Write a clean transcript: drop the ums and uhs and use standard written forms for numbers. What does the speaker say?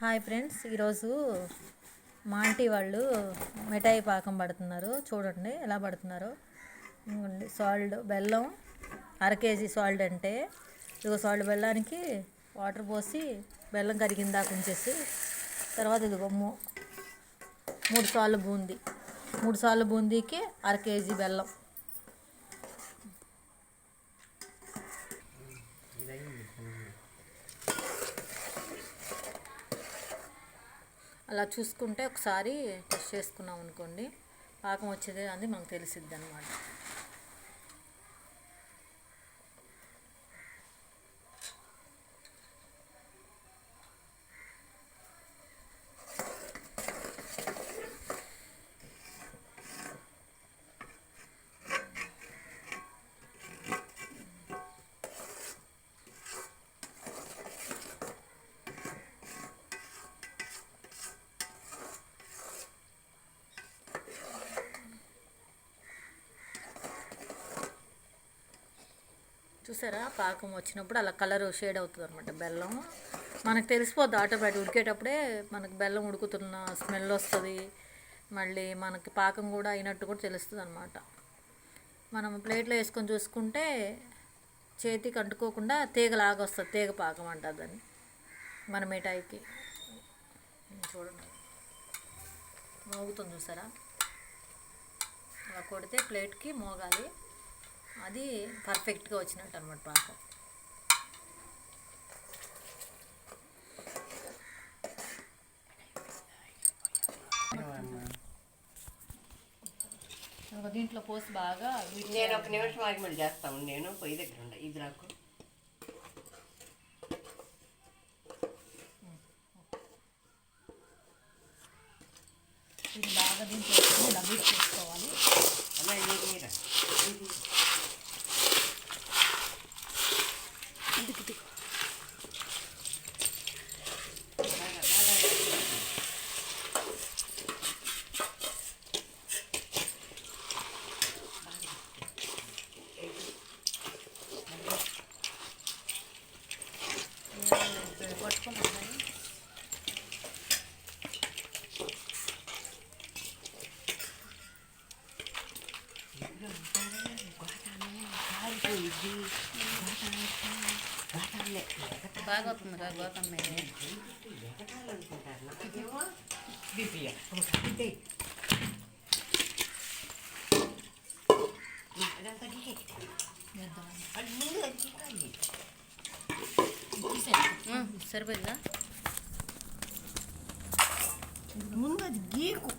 Hi friends, ఈరోజు మా aunty వాళ్ళు మిఠాయి పాకం పడుతున్నారు. చూడండి ఎలా పడుతున్నారో. ఇదిగోండి సాల్ట్, బెల్లం, 1/2 కేజీ సాల్ట్ అంటే ఇదిగో సాల్ట్ బెల్లానికి వాటర్ పోసి బెల్లం కరిగిందాక ఉంచేసి తర్వాత ఇదిగో 3 సార్లు బూందీ, 3 సార్లు బూందీకి 1/2 కేజీ బెల్లం. అలా చూసుకుంటే ఒకసారి టెస్ట్ చేసుకున్నాం అనుకోండి, పాకం వచ్చేది అని మనకు తెలిసిద్ది అన్నమాట. చూసారా, పాకం వచ్చినప్పుడు అలా కలర్ షేడ్ అవుతుంది అనమాట. బెల్లం మనకు తెలిసిపోద్ది ఆటోమేటిక్. ఉడికేటప్పుడే మనకు బెల్లం ఉడుకుతున్న స్మెల్ వస్తుంది. మళ్ళీ మనకి పాకం కూడా అయినట్టు కూడా తెలుస్తుంది అనమాట. మనం ప్లేట్లో వేసుకొని చూసుకుంటే చేతికి అంటుకోకుండా తీగలాగా వస్తుంది. తీగ పాకం అంటారు దాన్ని మన మిఠాయికి. చూడండి మోగుతుంది చూసారా, అలా కొడితే ప్లేట్కి మోగాలి. అది పర్ఫెక్ట్గా వచ్చినట్టు అనమాట పాకం. దీంట్లో పోసి బాగా నేను 1 నిమిషం ఆగి మళ్ళీ చేస్తాను. నేను పొయ్యి దగ్గర ఉండ ఇది నాకు ఇది బాగా దీంట్లో ఇలా బీట్ చేసుకోవాలి. అలా బాగా వస్తుంది కదా గోతం మీద. సరిపోయిందా? ముందు అది గీకు